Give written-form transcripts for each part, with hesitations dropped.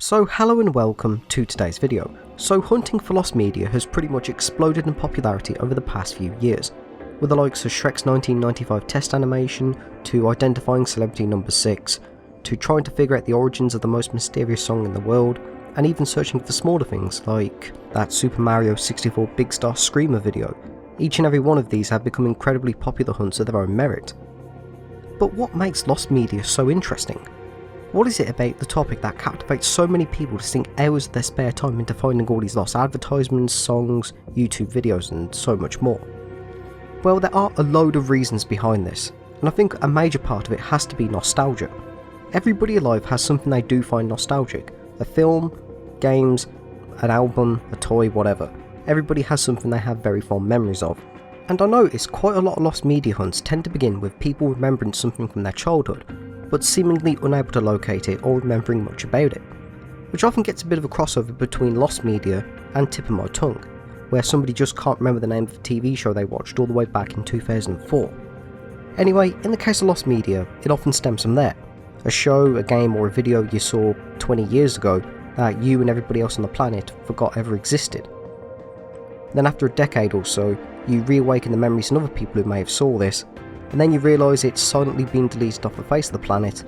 So hello and welcome to today's video. So hunting for lost media has pretty much exploded in popularity over the past few years, with the likes of Shrek's 1995 test animation, to identifying celebrity number 6, to trying to figure out the origins of the most mysterious song in the world, and even searching for smaller things like that Super Mario 64 Big Star Screamer video. Each and every one of these have become incredibly popular hunts of their own merit. But what makes lost media so interesting? What is it about the topic that captivates so many people to sink hours of their spare time into finding all these lost advertisements, songs, YouTube videos and so much more? Well, there are a load of reasons behind this, and I think a major part of it has to be nostalgia. Everybody alive has something they do find nostalgic. A film, games, an album, a toy, whatever. Everybody has something they have very fond memories of. And I notice quite a lot of lost media hunts tend to begin with people remembering something from their childhood, but seemingly unable to locate it or remembering much about it, which often gets a bit of a crossover between lost media and tip of my tongue, where somebody just can't remember the name of a TV show they watched all the way back in 2004. Anyway, in the case of lost media, it often stems from there. A show, a game or a video you saw 20 years ago that you and everybody else on the planet forgot ever existed. Then after a decade or so, you reawaken the memories in other people who may have saw this, and then you realise it's silently been deleted off the face of the planet,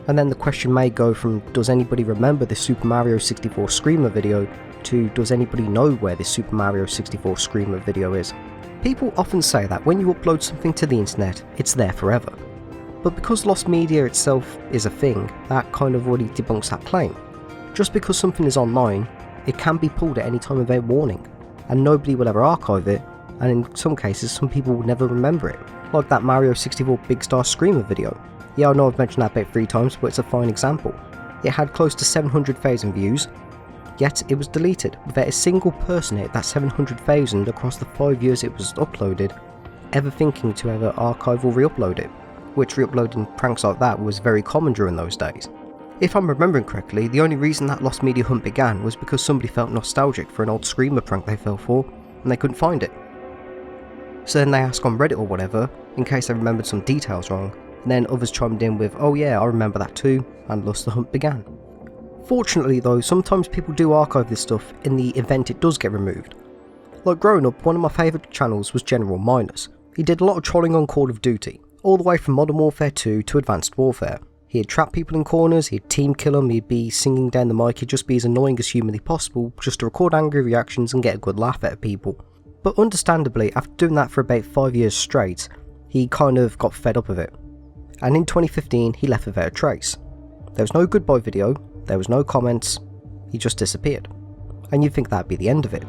and then the question may go from does anybody remember this Super Mario 64 Screamer video to does anybody know where this Super Mario 64 Screamer video is. People often say that when you upload something to the internet, it's there forever. But because lost media itself is a thing, that kind of already debunks that claim. Just because something is online, it can be pulled at any time without warning, and nobody will ever archive it, and in some cases some people will never remember it. Like that Mario 64 Big Star Screamer video. Yeah, I know I've mentioned that about 3 times, but it's a fine example. It had close to 700,000 views, yet it was deleted, without a single person at that 700,000 across the 5 years it was uploaded, ever thinking to ever archive or re-upload it, which re-uploading pranks like that was very common during those days. If I'm remembering correctly, the only reason that lost media hunt began was because somebody felt nostalgic for an old Screamer prank they fell for, and they couldn't find it. So then they asked on Reddit or whatever, in case they remembered some details wrong, and then others chimed in with, oh yeah, I remember that too, and thus the hunt began. Fortunately though, sometimes people do archive this stuff in the event it does get removed. Like growing up, one of my favourite channels was General Minus. He did a lot of trolling on Call of Duty, all the way from Modern Warfare 2 to Advanced Warfare. He'd trap people in corners, he'd team kill them, he'd be singing down the mic, he'd just be as annoying as humanly possible, just to record angry reactions and get a good laugh out of people. But understandably, after doing that for about 5 years straight, he kind of got fed up of it. And in 2015, he left without a trace. There was no goodbye video, there was no comments, he just disappeared. And you'd think that'd be the end of it.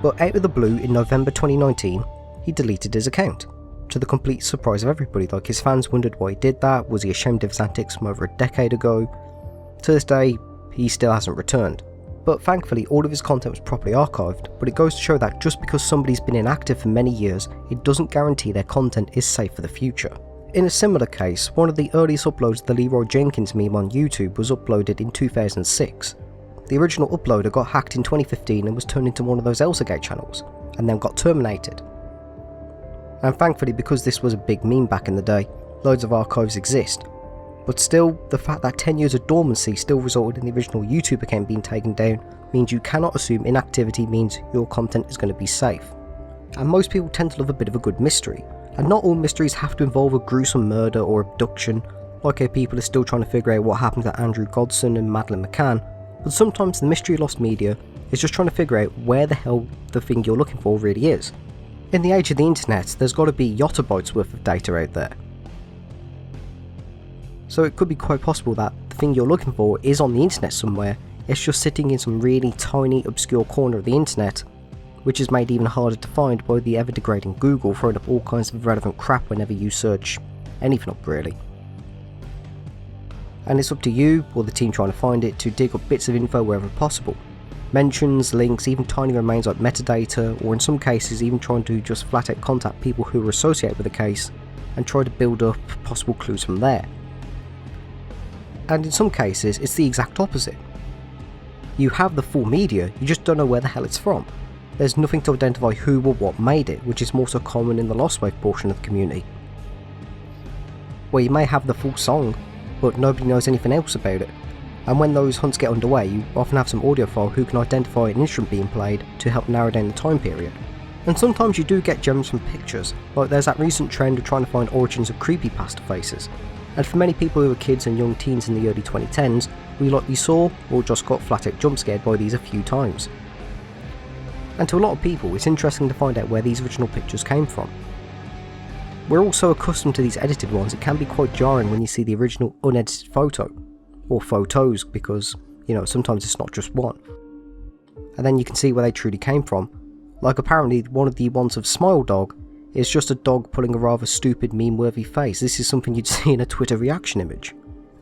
But out of the blue, in November 2019, he deleted his account. To the complete surprise of everybody, like his fans wondered why he did that, was he ashamed of his antics from over a decade ago? To this day, he still hasn't returned. But thankfully all of his content was properly archived, but it goes to show that just because somebody's been inactive for many years, it doesn't guarantee their content is safe for the future. In a similar case, one of the earliest uploads of the Leroy Jenkins meme on YouTube was uploaded in 2006. The original uploader got hacked in 2015 and was turned into one of those Elsagate channels, and then got terminated. And thankfully, because this was a big meme back in the day, loads of archives exist. But still, the fact that 10 years of dormancy still resulted in the original YouTube account being taken down means you cannot assume inactivity means your content is going to be safe. And most people tend to love a bit of a good mystery, and not all mysteries have to involve a gruesome murder or abduction, like how people are still trying to figure out what happened to Andrew Godson and Madeleine McCann, but sometimes the mystery of lost media is just trying to figure out where the hell the thing you're looking for really is. In the age of the internet, there's got to be yottabytes worth of data out there. So it could be quite possible that the thing you're looking for is on the internet somewhere, it's just sitting in some really tiny obscure corner of the internet, which is made even harder to find by the ever degrading Google throwing up all kinds of irrelevant crap whenever you search anything up really. And it's up to you, or the team trying to find it, to dig up bits of info wherever possible. Mentions, links, even tiny remains like metadata, or in some cases even trying to just flat out contact people who are associated with the case and try to build up possible clues from there. And in some cases, it's the exact opposite. You have the full media, you just don't know where the hell it's from. There's nothing to identify who or what made it, which is more so common in the Lost Wave portion of the community. Where you may have the full song, but nobody knows anything else about it. and when those hunts get underway, you often have some audiophile who can identify an instrument being played to help narrow down the time period. And sometimes you do get gems from pictures, like there's that recent trend of trying to find origins of creepypasta faces. And for many people who were kids and young teens in the early 2010s, we likely saw or just got flat out jump scared by these a few times. And to a lot of people, it's interesting to find out where these original pictures came from. We're all so accustomed to these edited ones, it can be quite jarring when you see the original unedited photo, or photos, because, sometimes it's not just one. And then you can see where they truly came from. Like apparently one of the ones of Smile Dog is just a dog pulling a rather stupid meme-worthy face. This is something you'd see in a Twitter reaction image.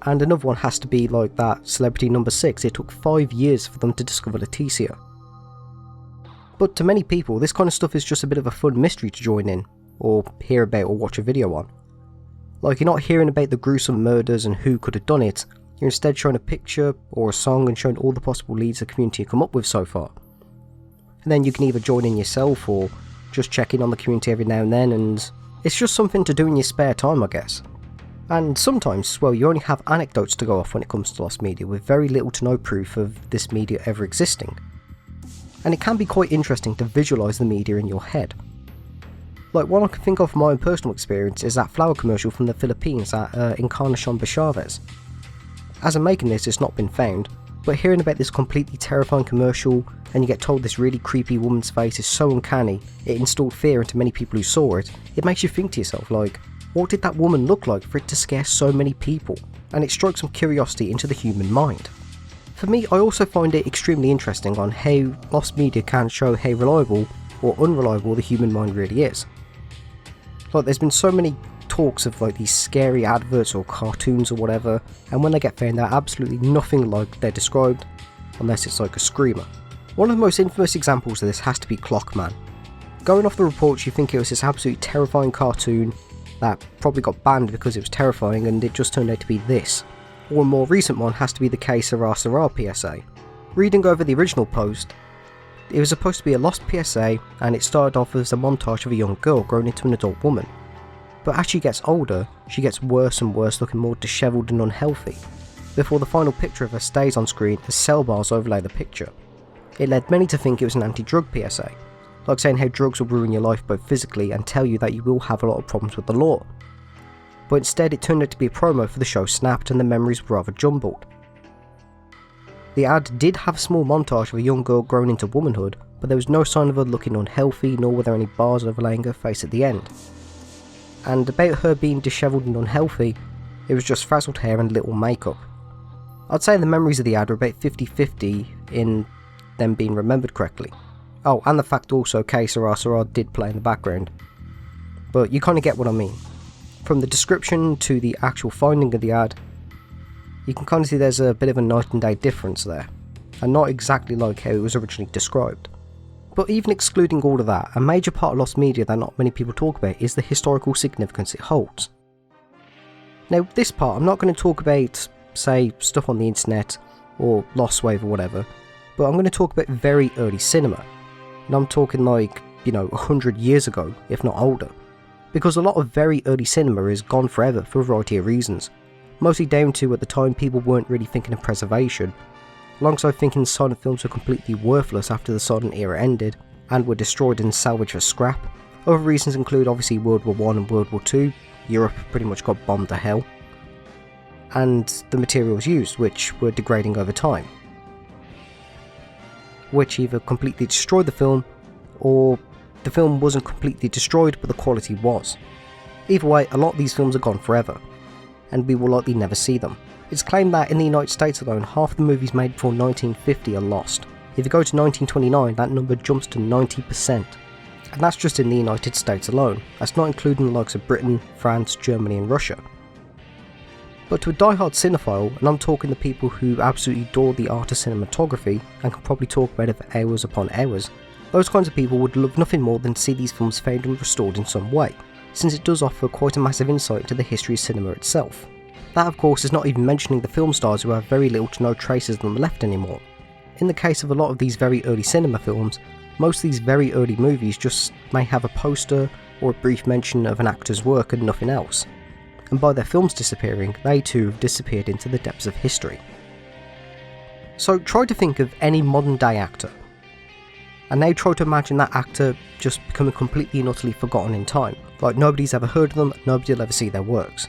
And another one has to be like that celebrity number 6, it took 5 years for them to discover Leticia. But to many people, this kind of stuff is just a bit of a fun mystery to join in, or hear about or watch a video on. Like, you're not hearing about the gruesome murders and who could have done it, you're instead showing a picture or a song and showing all the possible leads the community have come up with so far. And then you can either join in yourself or just check in on the community every now and then, and it's just something to do in your spare time, I guess. And sometimes, well, you only have anecdotes to go off when it comes to lost media, with very little to no proof of this media ever existing. And it can be quite interesting to visualise the media in your head. Like, one I can think of from my own personal experience is that flower commercial from the Philippines at Encarnacion Chavez. As I'm making this, it's not been found, but hearing about this completely terrifying commercial and you get told this really creepy woman's face is so uncanny, it installed fear into many people who saw it, it makes you think to yourself like, what did that woman look like for it to scare so many people? And it strikes some curiosity into the human mind. For me, I also find it extremely interesting on how lost media can show how reliable or unreliable the human mind really is. Like, there's been so many talks of like these scary adverts or cartoons or whatever, and when they get found they're absolutely nothing like they're described, unless it's like a screamer. One of the most infamous examples of this has to be Clockman. Going off the reports, you think it was this absolutely terrifying cartoon that probably got banned because it was terrifying, and it just turned out to be this. Or a more recent one has to be the Que Sera Sera PSA. Reading over the original post, it was supposed to be a lost PSA, and it started off as a montage of a young girl grown into an adult woman. But as she gets older, she gets worse and worse, looking more dishevelled and unhealthy, before the final picture of her stays on screen as cell bars overlay the picture. It led many to think it was an anti-drug PSA, like saying how drugs will ruin your life both physically and tell you that you will have a lot of problems with the law. But instead it turned out to be a promo for the show Snapped, and the memories were rather jumbled. The ad did have a small montage of a young girl grown into womanhood, but there was no sign of her looking unhealthy, nor were there any bars overlaying her face at the end. And about her being dishevelled and unhealthy, it was just frazzled hair and little makeup. I'd say the memories of the ad are about 50-50 in them being remembered correctly. Oh, and the fact also Que Sera Sera did play in the background. But you kind of get what I mean. From the description to the actual finding of the ad, you can kind of see there's a bit of a night and day difference there, and not exactly like how it was originally described. But even excluding all of that, a major part of lost media that not many people talk about is the historical significance it holds. Now, this part, I'm not going to talk about, say, stuff on the internet, or Lost Wave or whatever, but I'm going to talk about very early cinema. And I'm talking like, 100 years ago, if not older. Because a lot of very early cinema is gone forever for a variety of reasons. Mostly down to, at the time, people weren't really thinking of preservation, alongside thinking silent films were completely worthless after the silent era ended, and were destroyed and salvaged for scrap. Other reasons include obviously World War I and World War II, Europe pretty much got bombed to hell, and the materials used, which were degrading over time, which either completely destroyed the film, or the film wasn't completely destroyed but the quality was. Either way, a lot of these films are gone forever, and we will likely never see them. It's claimed that in the United States alone, half the movies made before 1950 are lost. If you go to 1929, that number jumps to 90%. And that's just in the United States alone. That's not including the likes of Britain, France, Germany and Russia. But to a die-hard cinephile, and I'm talking the people who absolutely adore the art of cinematography and can probably talk about it for hours upon hours, those kinds of people would love nothing more than to see these films found and restored in some way, since it does offer quite a massive insight into the history of cinema itself. That of course is not even mentioning the film stars who have very little to no traces of them left anymore. In the case of a lot of these very early cinema films, most of these very early movies just may have a poster or a brief mention of an actor's work and nothing else. And by their films disappearing, they too have disappeared into the depths of history. So try to think of any modern day actor, and now try to imagine that actor just becoming completely and utterly forgotten in time, like nobody's ever heard of them, nobody will ever see their works.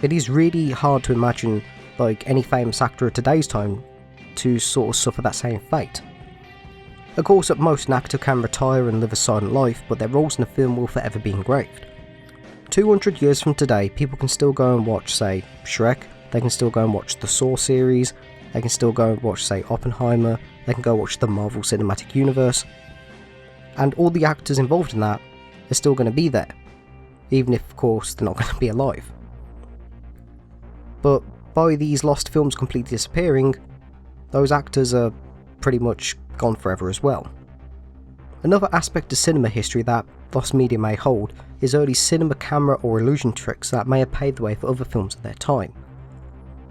It is really hard to imagine like any famous actor of today's time to sort of suffer that same fate. Of course, at most an actor can retire and live a silent life, but their roles in the film will forever be engraved. 200 years from today, people can still go and watch, say, Shrek, they can still go and watch the Saw series, they can still go and watch, say, Oppenheimer, they can go watch the Marvel Cinematic Universe, and all the actors involved in that are still going to be there, even if, of course, they're not going to be alive. But by these lost films completely disappearing, those actors are pretty much gone forever as well. Another aspect of cinema history that lost media may hold is early cinema camera or illusion tricks that may have paved the way for other films of their time,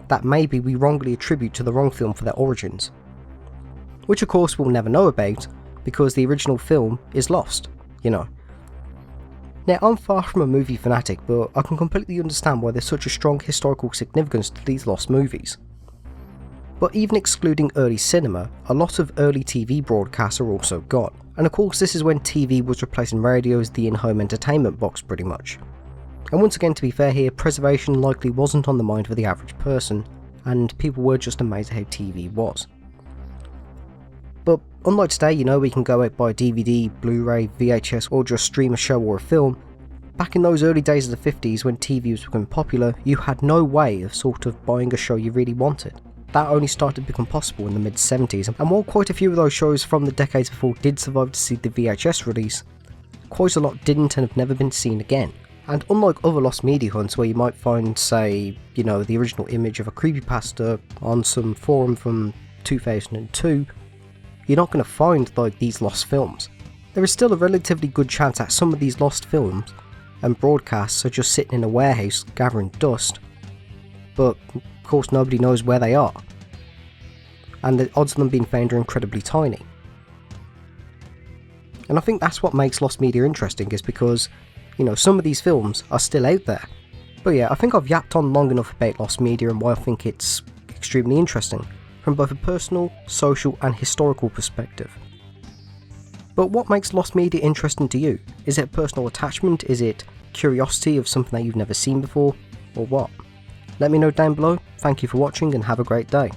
that maybe we wrongly attribute to the wrong film for their origins, which of course we'll never know about because the original film is lost, you know. Now, I'm far from a movie fanatic, but I can completely understand why there's such a strong historical significance to these lost movies. But even excluding early cinema, a lot of early TV broadcasts are also gone, and of course this is when TV was replacing radio as the in-home entertainment box pretty much. And once again, to be fair here, preservation likely wasn't on the mind for the average person, and people were just amazed at how TV was. But unlike today, you know, we can go out buy DVD, Blu-ray, VHS, or just stream a show or a film, back in those early days of the 50s when TV was becoming popular, you had no way of sort of buying a show you really wanted. That only started to become possible in the mid-70s, and while quite a few of those shows from the decades before did survive to see the VHS release, quite a lot didn't and have never been seen again. And unlike other lost media hunts where you might find, say, you know, the original image of a creepypasta on some forum from 2002, you're not going to find like these lost films. There is still a relatively good chance that some of these lost films and broadcasts are just sitting in a warehouse gathering dust, but of course nobody knows where they are, and the odds of them being found are incredibly tiny. And I think that's what makes lost media interesting, is because, you know, some of these films are still out there. But yeah, I think I've yapped on long enough about lost media and why I think it's extremely interesting, from both a personal, social and historical perspective. But what makes lost media interesting to you? Is it personal attachment? Is it curiosity of something that you've never seen before? Or what? Let me know down below. Thank you for watching and have a great day.